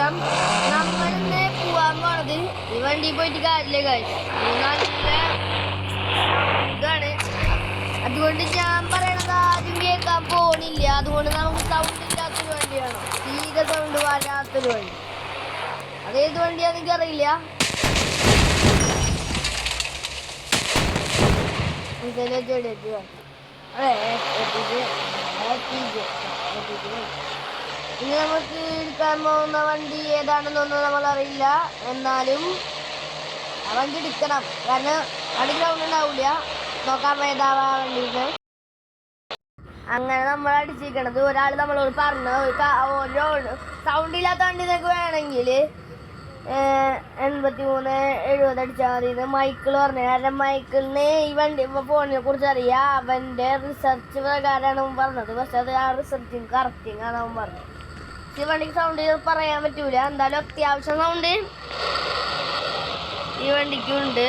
Welcome. നമ്മൾ ഇന്ന് പോവാൻ പോണത് ഈ വണ്ടി പോയിട്ട് കാര്യമില്ല guys. നല്ല ഇതാണ്, അതുകൊണ്ട് ഞാൻ പറയണത് ആരും കേൾക്കാൻ പോണില്ല. അതുകൊണ്ട് നമുക്ക് സൗണ്ട് ഇല്ലാത്തൊരു വണ്ടിയാണ്, തീരെ സൗണ്ട് വരാത്തൊരു വണ്ടി. അതേത് വണ്ടിയാന്ന് എനിക്ക് അറിയില്ല. ഇനി നമുക്ക് എടുക്കാൻ പോകുന്ന വണ്ടി ഏതാണെന്നൊന്നും നമ്മളറിയില്ല. എന്നാലും ആ വണ്ടി എടുക്കണം, കാരണം വണ്ടി ഗ്രൗണ്ട് ഉണ്ടാവില്ല. നോക്കാൻ ഏതാവാ വണ്ടിക്ക്. അങ്ങനെ നമ്മൾ അടിച്ചിരിക്കണത് ഒരാൾ നമ്മളോട് പറഞ്ഞ സൗണ്ട് ഇല്ലാത്ത വണ്ടി നിനക്ക് വേണമെങ്കിൽ 8370 അടിച്ചാൽ മതി. മൈക്കിൾ പറഞ്ഞു. കാരണം മൈക്കിളിന് ഈ വണ്ടി ഫോണിനെ കുറിച്ച് അറിയാം. അവൻ്റെ റിസർച്ച് പ്രകാരമാണ് അവൻ പറഞ്ഞത്. പക്ഷെ അത് ആ റിസർച്ചിങ് കറക്റ്റിങ് ആണ് അവൻ പറഞ്ഞത്. ഈ വണ്ടിക്ക് സൗണ്ട് പറയാൻ പറ്റൂല. എന്തായാലും അത്യാവശ്യം സൗണ്ട് ഈ വണ്ടിക്കും ഉണ്ട്.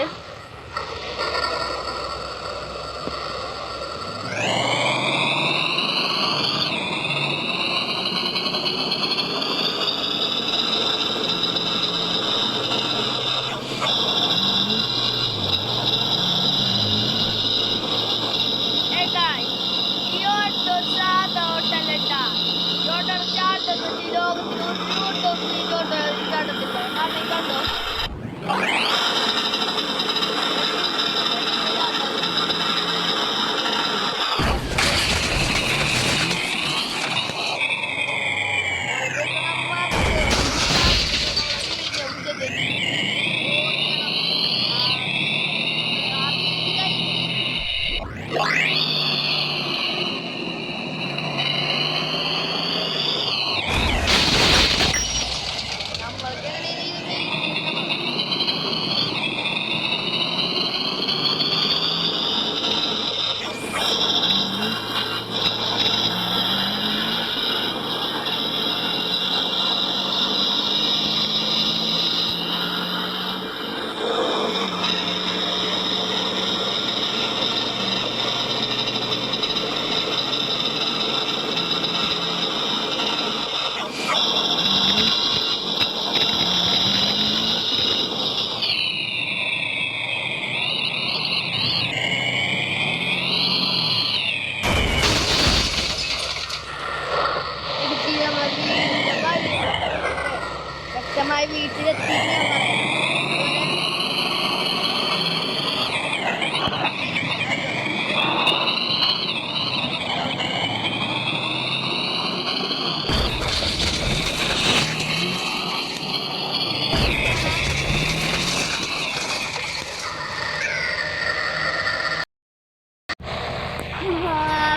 വീട്ടിലെത്തിയിട്ട് ഞാൻ പറയാം.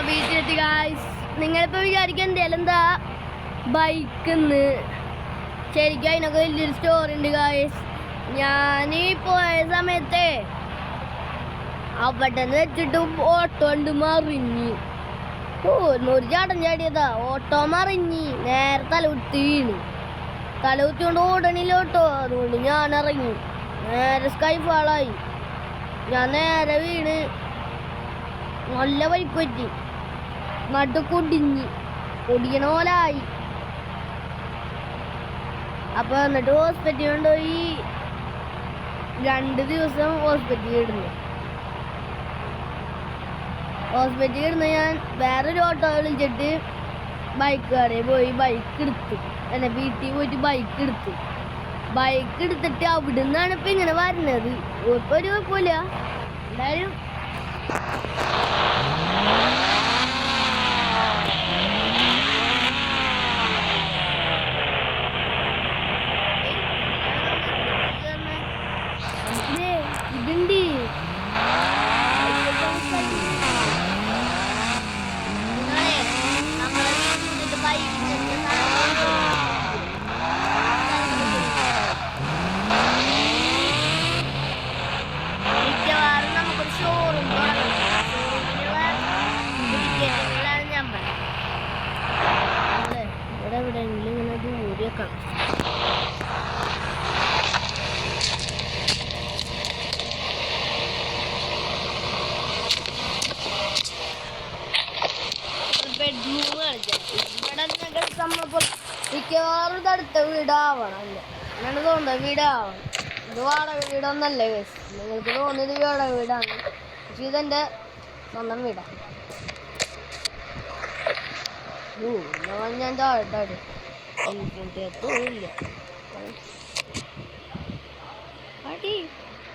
വീട്ടിലെത്തി ഗായ്സ്. നിങ്ങളിപ്പോൾ വിചാരിക്കണ്ടേ എന്താ ബൈക്കിന്ന്? ശരിക്കും അതിനൊക്കെ വലിയൊരു സ്റ്റോറി ഉണ്ട് ഗായ്സ്. ഞാൻ പോയ സമയത്തെ അവിടെ നിന്ന് വെച്ചിട്ട് ഓട്ടോ ഉണ്ട് മറിഞ്ഞ്. ഒരു ചാട്ടം ചാടിയതാ, ഓട്ടോ മറിഞ്ഞ് നേരെ തലകുത്തി വീണ്. തലകുത്തിക്കൊണ്ട് ഓടണില്ല ഓട്ടോ. അതുകൊണ്ട് ഞാൻ ഇറങ്ങി, നേരെ സ്കൈഫാളായി. ഞാൻ നേരെ വീണ് നല്ല പരിക്ക് പറ്റി, നടുക്കൊടിഞ്ഞ് ഒടിയണ പോലായി. അപ്പോൾ എന്നിട്ട് ഹോസ്പിറ്റലിൽ കൊണ്ടുപോയി 2 ദിവസം ഹോസ്പിറ്റലിൽ ഇടുന്നു. ഞാൻ വേറൊരു ഓട്ടോ വിളിച്ചിട്ട് ബൈക്ക് കടയിൽ പോയി ബൈക്ക് എടുത്തു. എന്നെ വീട്ടിൽ പോയിട്ട് ബൈക്ക് എടുത്തിട്ട് അവിടെ നിന്നാണ് ഇപ്പം ഇങ്ങനെ വരുന്നത്. ഇപ്പോൾ ഒരു കുഴപ്പമില്ല. എന്തായാലും ഇതുണ്ട്. മിക്കവാറും നമുക്കൊരു ഷോറൂം ഞാൻ പറയാം. ഇവിടെ എവിടെയെങ്കിലും ഇങ്ങനെ ദൂരെയൊക്കെ bedroom. But I'm not going to come up with മിക്കവാറും ഇത് അടുത്ത വീടാവണം അല്ലേ അങ്ങനെ തോന്നുന്നത് വീടാവണം. ഇത് വാടക വീടൊന്നല്ലേ ഗൈസ്, നിങ്ങൾക്ക് തോന്നിയത് വാടക വീടാണ്, പക്ഷെ ഇതെൻ്റെ സ്വന്തം വീടാണ്. ഞാൻ താഴെ എനിക്കില്ല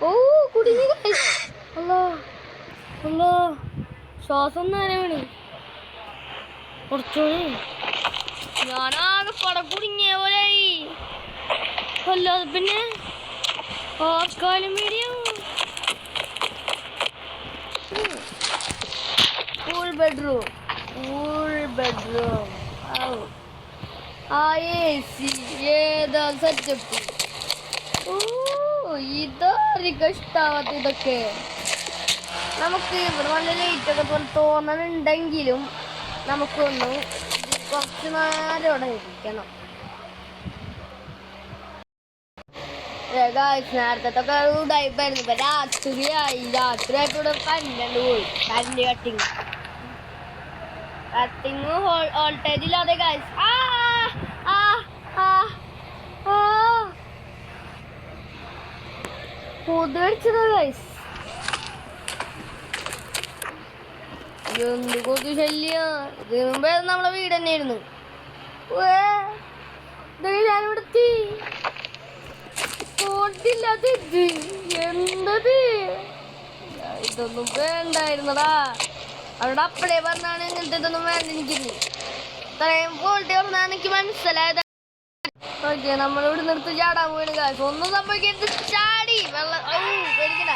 ഓ കുടുങ്ങി അല്ലോ അല്ലോ ശ്വാസം നേരാണ് കുറച്ചോളി. ഞാനാകെ പടം കുടുങ്ങിയ പോലെ അല്ലാതെ പിന്നെ ആർക്കാലും മീഡിയം ഫുൾ ബെഡ്റൂം ആ AC ഏതാ സെറ്റപ്പ്. ഓ ഇതായിരിക്കും ഇഷ്ടാവാത്ത ഇതൊക്കെ. നമുക്ക് ഇവിടെ നല്ല ലൈറ്റൊക്കെ പോലെ തോന്നണുണ്ടെങ്കിലും നമുക്കൊന്ന് കുറച്ച് നേരം ഇവിടെ ഇരിക്കണം. നേരത്തെ ഉടായിപ്പായിരുന്നു. ഇപ്പൊ രാത്രിയായിട്ട് ഇവിടെ കറണ്ട് പോയി. കറണ്ട് കട്ടിങ് വോൾട്ടേജ് ഇല്ലാതെ ഗൈസ്. കൊതുകടിച്ചതാ ഗൈസ്. എന്ത് കൊതു ശല്യ. ഇതിനു മുമ്പേ നമ്മളെ വീട് തന്നെയായിരുന്നു. ഞാനിവിടെത്തി കോട്ടില്ലാത്ത എന്തത് ഇതൊന്നും വേണ്ടായിരുന്നടാ. അവിടെ അപ്പഴേ പറഞ്ഞാണ് ഇങ്ങനത്തെ ഇതൊന്നും വേണ്ട. എനിക്കിന്ന് ഇത്രയും വോൾട്ടേജ് പറഞ്ഞാൽ എനിക്ക് മനസ്സിലായത്. ഓക്കെ നമ്മളിവിടെ നിർത്തി ചാടാൻ പോയിന് കാശ് ഒന്നും സംഭവിക്കരുത്. ചാടി വെള്ളം പേടിക്കണ്ട,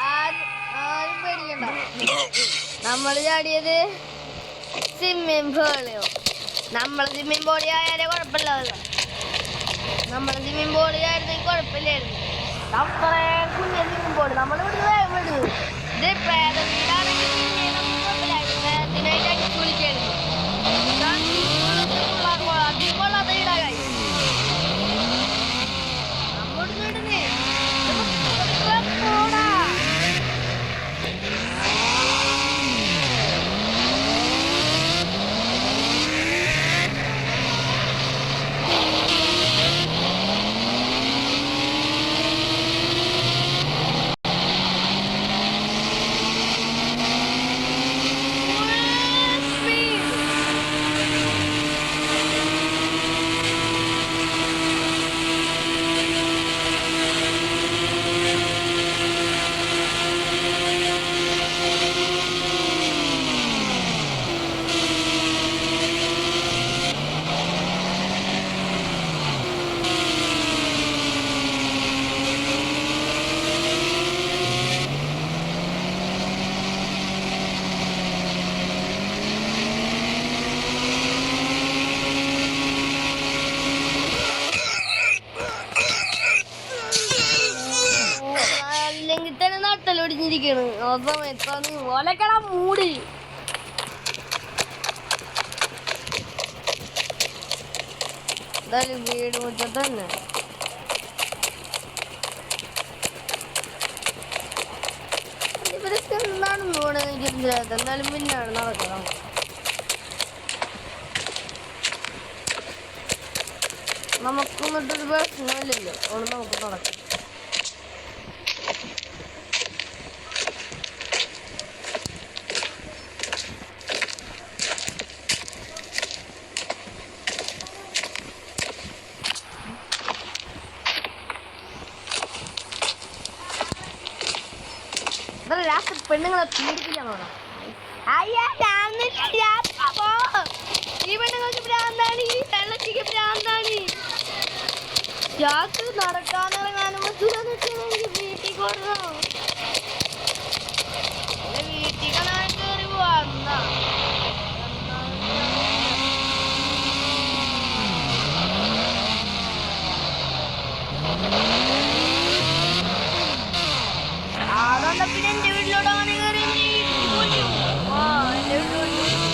ആരും പേടിക്കണ്ട. നമ്മൾ ചാടിയത് സ്വിമ്മിങ് പൂളിയോ. നമ്മളെ സ്വിമ്മിങ് പൂളി ആയാലേ കുഴപ്പമില്ലല്ലോ. നമ്മളെ സ്വിമ്മിങ് പൂളി ആയിരുന്നെങ്കിൽ കുഴപ്പമില്ലായിരുന്നു. അത്രയും കുഞ്ഞ സ്വിമ്മിങ് പൂള് നമ്മളിവിടുന്ന് വേഗം വിടുന്നു. ഇത് പ്രേത വീടാണെങ്കിൽ പ്രേതത്തിനായിട്ട് അടിച്ചു വിളിക്കായിരുന്നു. അതികൊള്ളാത്ത വീടായി നമ്മോട് വിടുന്നേ പോടാ. അല്ലെങ്കിൽ തന്നെ നട്ടലൊടിഞ്ഞിരിക്കണ്. ആ സമയത്താണ് ഒലക്കട മൂടി. എന്തായാലും വീട് മുറ്റത്ത് തന്നെ ഇവരൊക്കെ എന്താണെന്ന് പോണെന്ന് എനിക്കറിയില്ല. എന്നാലും പിന്നാണ് നടക്കണം. നമുക്കൊന്നിട്ടൊരു പ്രശ്നമില്ലല്ലോ, അതുകൊണ്ട് നമുക്ക് നടക്കാം. രാത്രി പെണ്ണുങ്ങളെ പീഡിപ്പിക്കാണോ? ഈ പെണ്ണുങ്ങൾക്ക് ഭ്രാന്താണ്, ഈ വെള്ളത്തിക്ക് ഭ്രാന്താണ്. രാത്രി നടക്കാനിറങ്ങാനും വീട്ടിൽ കൊടുക്കണോ? വീട്ടിൽ കാണാൻ കയറി പോവാ. അതുകൊണ്ട് പിന്നെ എന്റെ വീട്ടിലോട്ട് അങ്ങനെ കയറി എന്റെ വീട്ടിലോട്ട്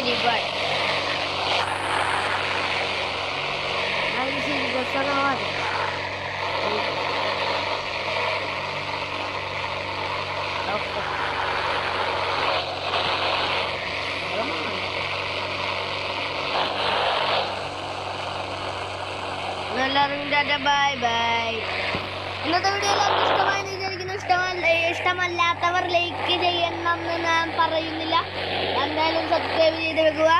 ശരി ബൈ. ശരി ഡ്രസ്സൊക്കെ മാറി. എല്ലാവർക്കും ടാറ്റ ബൈ ബൈ. ഇന്നത്തെ വീഡിയോ എല്ലാവർക്കും ഇഷ്ടമായെന്ന് വിചാരിക്കുന്നു. ഇഷ്ടമല്ലാത്തവർ ലൈക്ക് ചെയ്യണമെന്ന് ഞാൻ പറയുന്നില്ല. എന്തായാലും സബ്സ്ക്രൈബ് ചെയ്ത് വെക്കുക.